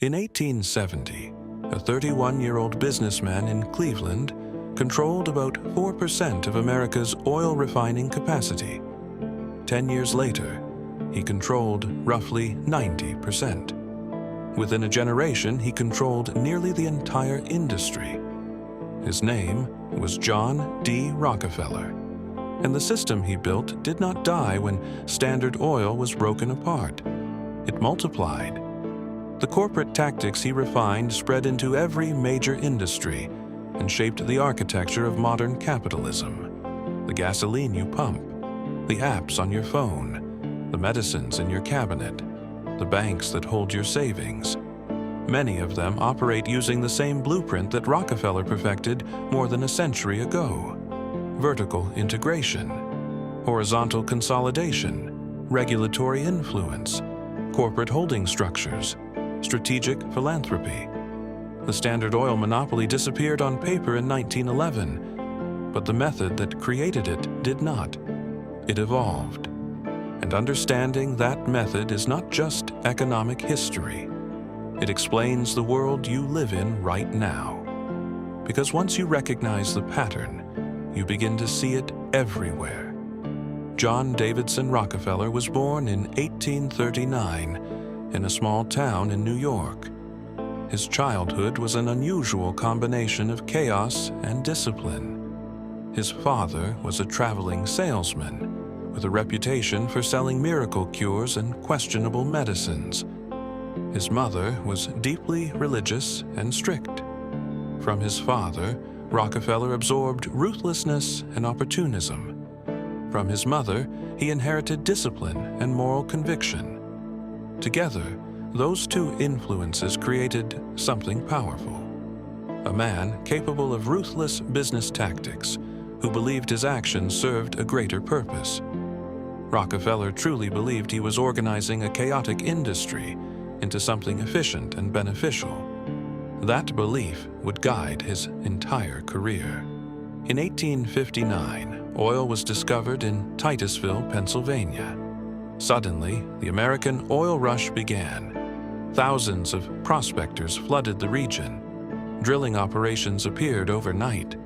In 1870, a 31-year-old businessman in Cleveland controlled about 4% of America's oil refining capacity. 10 years later, he controlled roughly 90%. Within a generation, he controlled nearly the entire industry. His name was John D. Rockefeller, and the system he built did not die when Standard Oil was broken apart. It multiplied. The corporate tactics he refined spread into every major industry and shaped the architecture of modern capitalism. The gasoline you pump, the apps on your phone, the medicines in your cabinet, the banks that hold your savings. Many of them operate using the same blueprint that Rockefeller perfected more than a century ago: vertical integration, horizontal consolidation, regulatory influence, corporate holding structures, strategic philanthropy. The Standard Oil monopoly disappeared on paper in 1911, but the method that created it did not. It evolved. And understanding that method is not just economic history. It explains the world you live in right now. Because once you recognize the pattern, you begin to see it everywhere. John Davidson Rockefeller was born in 1839 in a small town in New York. His childhood was an unusual combination of chaos and discipline. His father was a traveling salesman with a reputation for selling miracle cures and questionable medicines. His mother was deeply religious and strict. From his father, Rockefeller absorbed ruthlessness and opportunism. From his mother, he inherited discipline and moral conviction. Together, those two influences created something powerful. A man capable of ruthless business tactics, who believed his actions served a greater purpose. Rockefeller truly believed he was organizing a chaotic industry into something efficient and beneficial. That belief would guide his entire career. In 1859, oil was discovered in Titusville, Pennsylvania. Suddenly, the American oil rush began. Thousands of prospectors flooded the region. Drilling operations appeared overnight.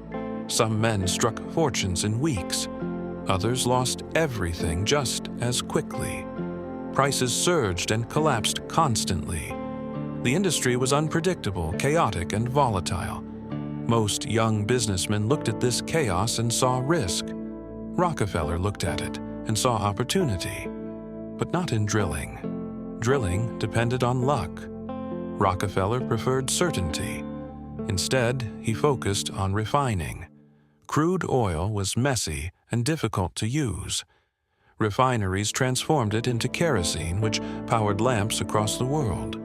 Some men struck fortunes in weeks. Others lost everything just as quickly. Prices surged and collapsed constantly. The industry was unpredictable, chaotic, and volatile. Most young businessmen looked at this chaos and saw risk. Rockefeller looked at it and saw opportunity. But not in drilling. Drilling depended on luck. Rockefeller preferred certainty. Instead, he focused on refining. Crude oil was messy and difficult to use. Refineries transformed it into kerosene, which powered lamps across the world.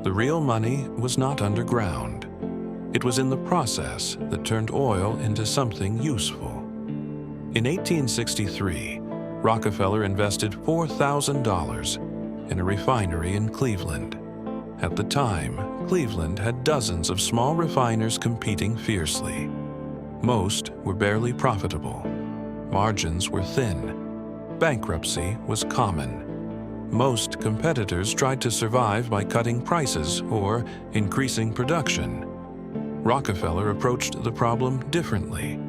The real money was not underground. It was in the process that turned oil into something useful. In 1863, Rockefeller invested $4,000 in a refinery in Cleveland. At the time, Cleveland had dozens of small refiners competing fiercely. Most were barely profitable. Margins were thin. Bankruptcy was common. Most competitors tried to survive by cutting prices or increasing production. Rockefeller approached the problem differently.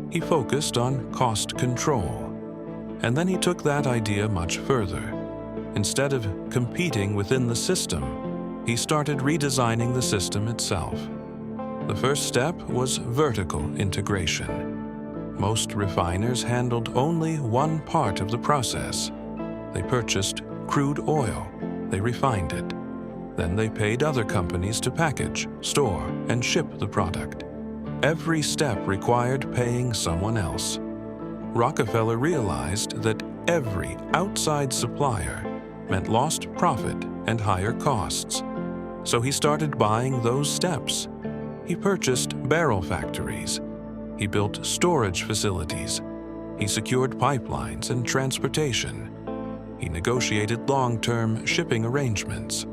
He focused on cost control. And then he took that idea much further. Instead of competing within the system, he started redesigning the system itself. The first step was vertical integration. Most refiners handled only one part of the process. They purchased crude oil. They refined it. Then they paid other companies to package, store, and ship the product. Every step required paying someone else. Rockefeller realized that every outside supplier meant lost profit and higher costs. So he started buying those steps. He purchased barrel factories. He built storage facilities. He secured pipelines and transportation. He negotiated long-term shipping arrangements.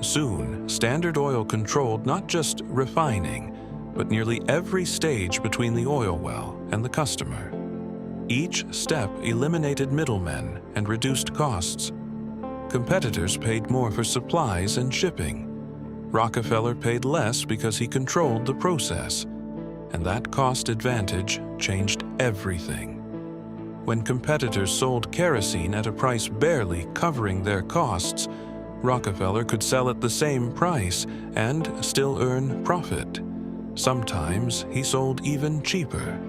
Soon, Standard Oil controlled not just refining, but nearly every stage between the oil well and the customer. Each step eliminated middlemen and reduced costs. Competitors paid more for supplies and shipping. Rockefeller paid less because he controlled the process, and that cost advantage changed everything. When competitors sold kerosene at a price barely covering their costs, Rockefeller could sell at the same price and still earn profit. Sometimes he sold even cheaper.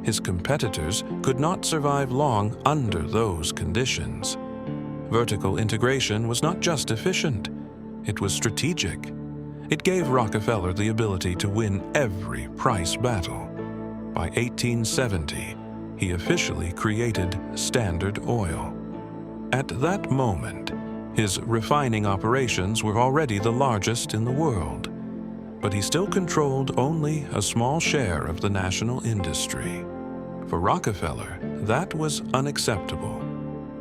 His competitors could not survive long under those conditions. Vertical integration was not just efficient, it was strategic. It gave Rockefeller the ability to win every price battle. By 1870, he officially created Standard Oil. At that moment, his refining operations were already the largest in the world, but he still controlled only a small share of the national industry. For Rockefeller, that was unacceptable.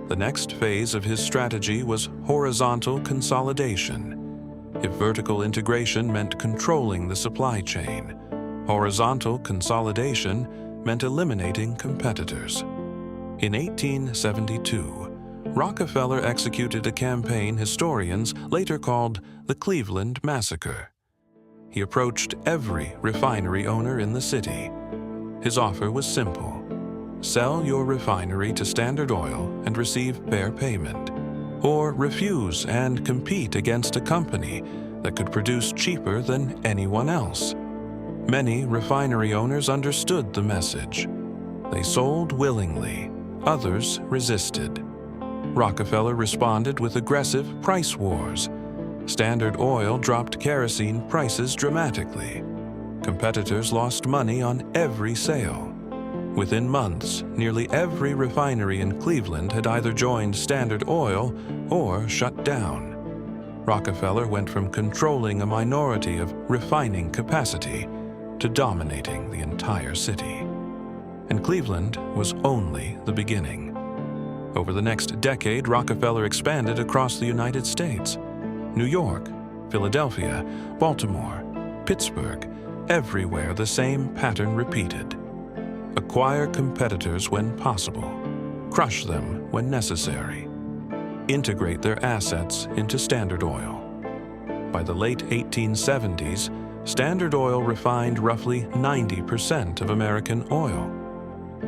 The next phase of his strategy was horizontal consolidation. If vertical integration meant controlling the supply chain, horizontal consolidation meant eliminating competitors. In 1872, Rockefeller executed a campaign historians later called the Cleveland Massacre. He approached every refinery owner in the city. His offer was simple: sell your refinery to Standard Oil and receive fair payment, or refuse and compete against a company that could produce cheaper than anyone else. Many refinery owners understood the message. They sold willingly, others resisted. Rockefeller responded with aggressive price wars. Standard Oil dropped kerosene prices dramatically. Competitors lost money on every sale. Within months, nearly every refinery in Cleveland had either joined Standard Oil or shut down. Rockefeller went from controlling a minority of refining capacity to dominating the entire city. And Cleveland was only the beginning. Over the next decade, Rockefeller expanded across the United States. New York, Philadelphia, Baltimore, Pittsburgh, everywhere the same pattern repeated. Acquire competitors when possible, crush them when necessary, integrate their assets into Standard Oil. By the late 1870s, Standard Oil refined roughly 90% of American oil.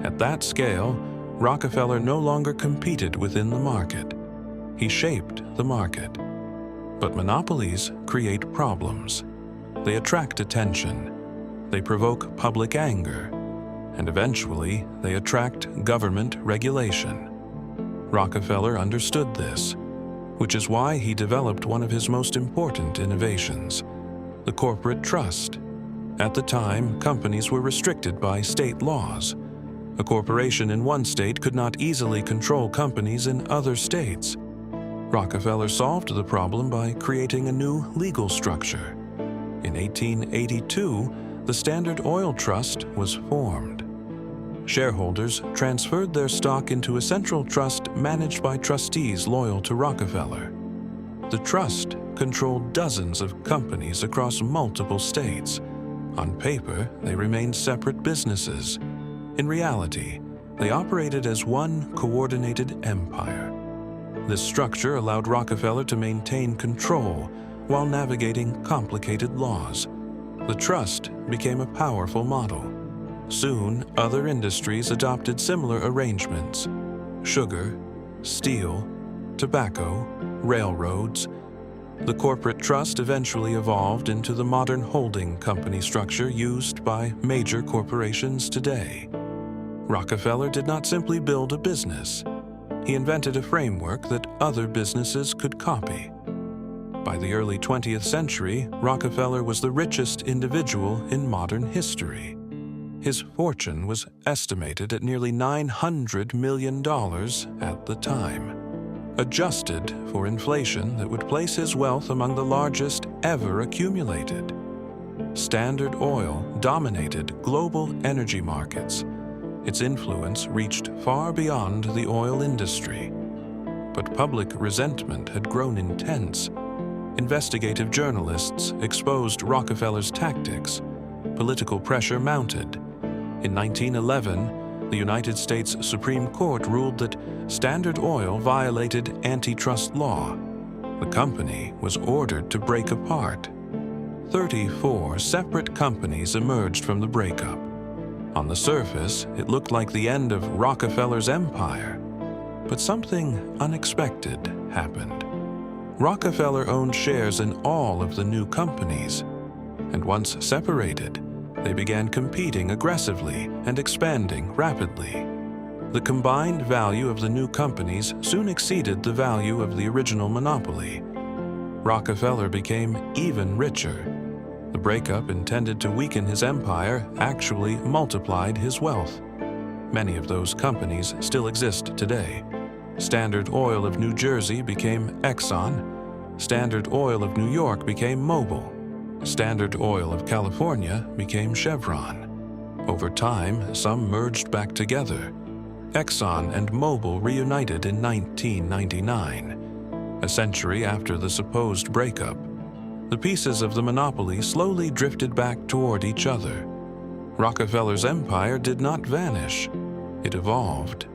At that scale, Rockefeller no longer competed within the market. He shaped the market. But monopolies create problems. They attract attention. They provoke public anger. And eventually, they attract government regulation. Rockefeller understood this, which is why he developed one of his most important innovations, the corporate trust. At the time, companies were restricted by state laws. A corporation in one state could not easily control companies in other states. Rockefeller solved the problem by creating a new legal structure. In 1882, the Standard Oil Trust was formed. Shareholders transferred their stock into a central trust managed by trustees loyal to Rockefeller. The trust controlled dozens of companies across multiple states. On paper, they remained separate businesses. In reality, they operated as one coordinated empire. This structure allowed Rockefeller to maintain control while navigating complicated laws. The trust became a powerful model. Soon, other industries adopted similar arrangements: sugar, steel, tobacco, railroads. The corporate trust eventually evolved into the modern holding company structure used by major corporations today. Rockefeller did not simply build a business. He invented a framework that other businesses could copy. By the early 20th century, Rockefeller was the richest individual in modern history. His fortune was estimated at nearly $900 million at the time. Adjusted for inflation, that would place his wealth among the largest ever accumulated. Standard Oil dominated global energy markets. Its influence reached far beyond the oil industry. But public resentment had grown intense. Investigative journalists exposed Rockefeller's tactics. Political pressure mounted. In 1911, the United States Supreme Court ruled that Standard Oil violated antitrust law. The company was ordered to break apart. 34 separate companies emerged from the breakup. On the surface, it looked like the end of Rockefeller's empire. But something unexpected happened. Rockefeller owned shares in all of the new companies, and once separated, they began competing aggressively and expanding rapidly. The combined value of the new companies soon exceeded the value of the original monopoly. Rockefeller became even richer. The breakup, intended to weaken his empire, actually multiplied his wealth. Many of those companies still exist today. Standard Oil of New Jersey became Exxon. Standard Oil of New York became Mobil. Standard Oil of California became Chevron. Over time, some merged back together. Exxon and Mobil reunited in 1999. A century after the supposed breakup, the pieces of the monopoly slowly drifted back toward each other. Rockefeller's empire did not vanish. It evolved.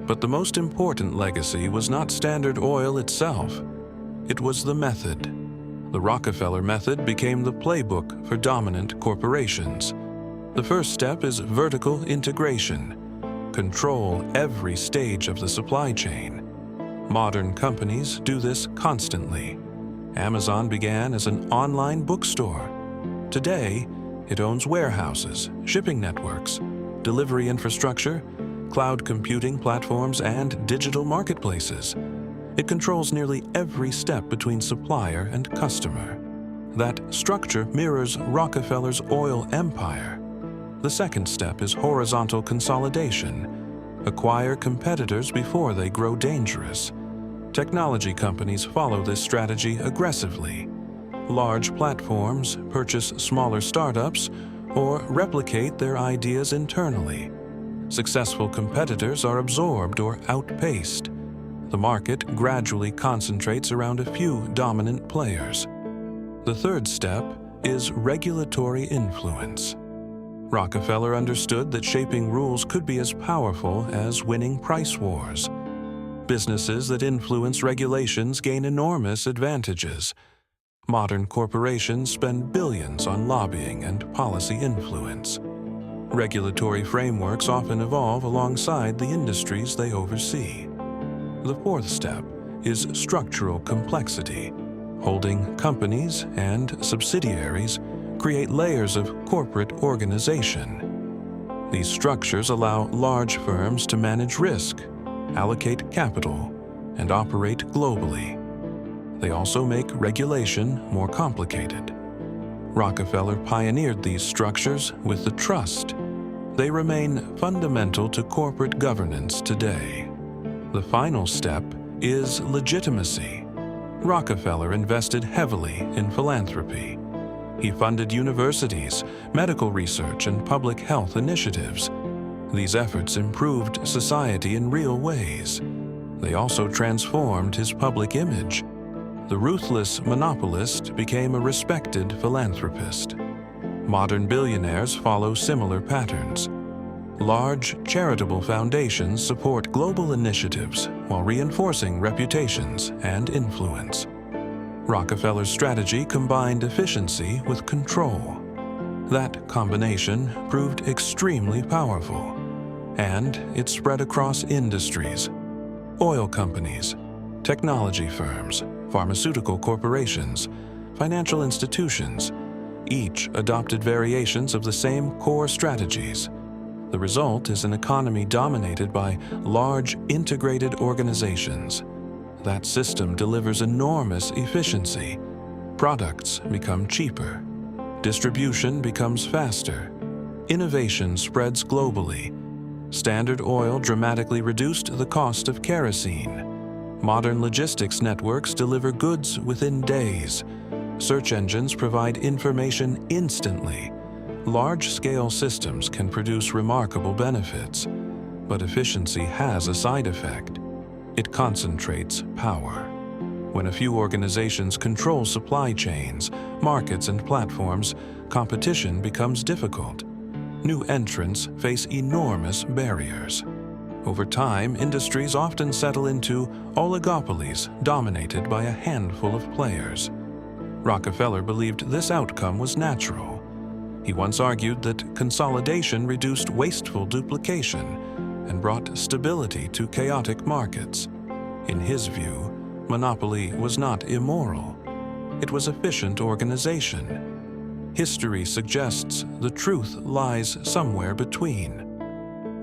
But the most important legacy was not Standard Oil itself. It was the method. The Rockefeller method became the playbook for dominant corporations. The first step is vertical integration. Control every stage of the supply chain. Modern companies do this constantly. Amazon began as an online bookstore. Today, it owns warehouses, shipping networks, delivery infrastructure, cloud computing platforms, and digital marketplaces. It controls nearly every step between supplier and customer. That structure mirrors Rockefeller's oil empire. The second step is horizontal consolidation. Acquire competitors before they grow dangerous. Technology companies follow this strategy aggressively. Large platforms purchase smaller startups or replicate their ideas internally. Successful competitors are absorbed or outpaced. The market gradually concentrates around a few dominant players. The third step is regulatory influence. Rockefeller understood that shaping rules could be as powerful as winning price wars. Businesses that influence regulations gain enormous advantages. Modern corporations spend billions on lobbying and policy influence. Regulatory frameworks often evolve alongside the industries they oversee. The fourth step is structural complexity. Holding companies and subsidiaries create layers of corporate organization. These structures allow large firms to manage risk, allocate capital, and operate globally. They also make regulation more complicated. Rockefeller pioneered these structures with the trust. They remain fundamental to corporate governance today. The final step is legitimacy. Rockefeller invested heavily in philanthropy. He funded universities, medical research, and public health initiatives. These efforts improved society in real ways. They also transformed his public image. The ruthless monopolist became a respected philanthropist. Modern billionaires follow similar patterns. Large charitable foundations support global initiatives while reinforcing reputations and influence. Rockefeller's strategy combined efficiency with control. That combination proved extremely powerful, and it spread across industries. Oil companies, technology firms, pharmaceutical corporations, financial institutions, each adopted variations of the same core strategies. The result is an economy dominated by large, integrated organizations. That system delivers enormous efficiency. Products become cheaper. Distribution becomes faster. Innovation spreads globally. Standard Oil dramatically reduced the cost of kerosene. Modern logistics networks deliver goods within days. Search engines provide information instantly. Large-scale systems can produce remarkable benefits, but efficiency has a side effect. It concentrates power. When a few organizations control supply chains, markets, and platforms, competition becomes difficult. New entrants face enormous barriers. Over time, industries often settle into oligopolies dominated by a handful of players. Rockefeller believed this outcome was natural. He once argued that consolidation reduced wasteful duplication and brought stability to chaotic markets. In his view, monopoly was not immoral. It was efficient organization. History suggests the truth lies somewhere between.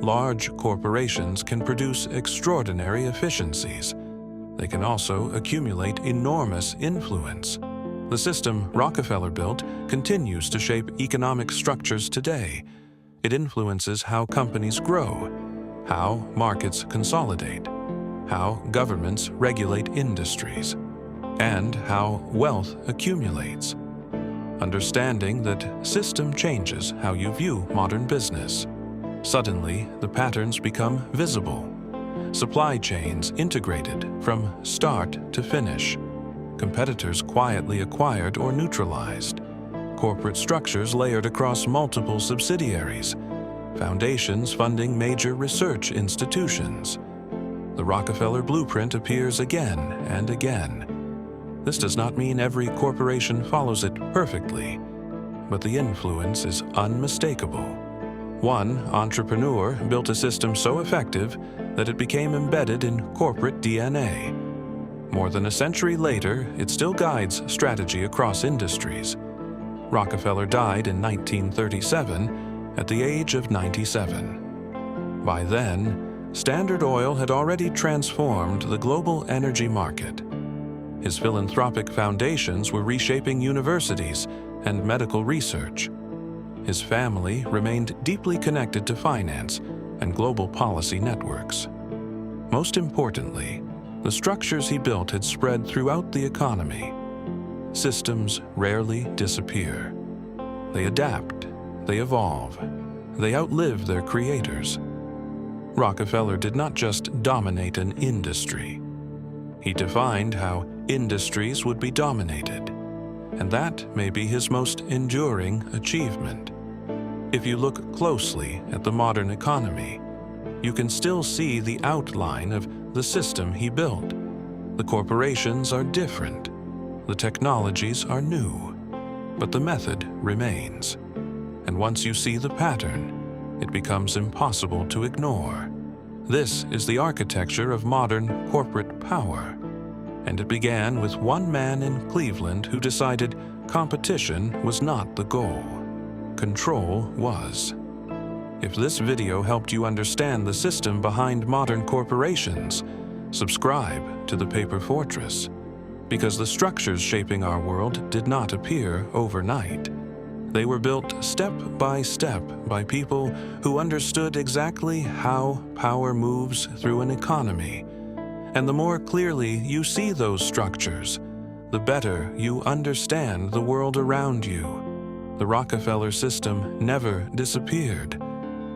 Large corporations can produce extraordinary efficiencies. They can also accumulate enormous influence. The system Rockefeller built continues to shape economic structures today. It influences how companies grow, how markets consolidate, how governments regulate industries, and how wealth accumulates. Understanding that system changes how you view modern business. Suddenly, the patterns become visible. Supply chains integrated from start to finish. Competitors quietly acquired or neutralized. Corporate structures layered across multiple subsidiaries. Foundations funding major research institutions. The Rockefeller blueprint appears again and again. This does not mean every corporation follows it perfectly, but the influence is unmistakable. One entrepreneur built a system so effective that it became embedded in corporate DNA. More than a century later, it still guides strategy across industries. Rockefeller died in 1937 at the age of 97. By then, Standard Oil had already transformed the global energy market. His philanthropic foundations were reshaping universities and medical research. His family remained deeply connected to finance and global policy networks. Most importantly, the structures he built had spread throughout the economy. Systems rarely disappear. They adapt, they evolve, they outlive their creators. Rockefeller did not just dominate an industry. He defined how industries would be dominated, and that may be his most enduring achievement. If you look closely at the modern economy, you can still see the outline of the system he built. The corporations are different. The technologies are new, but the method remains. And once you see the pattern, it becomes impossible to ignore. This is the architecture of modern corporate power. And it began with one man in Cleveland who decided competition was not the goal. Control was. If this video helped you understand the system behind modern corporations, subscribe to the Paper Fortress, because the structures shaping our world did not appear overnight. They were built step by people who understood exactly how power moves through an economy. And the more clearly you see those structures, the better you understand the world around you. The Rockefeller system never disappeared.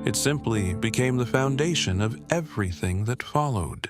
It simply became the foundation of everything that followed.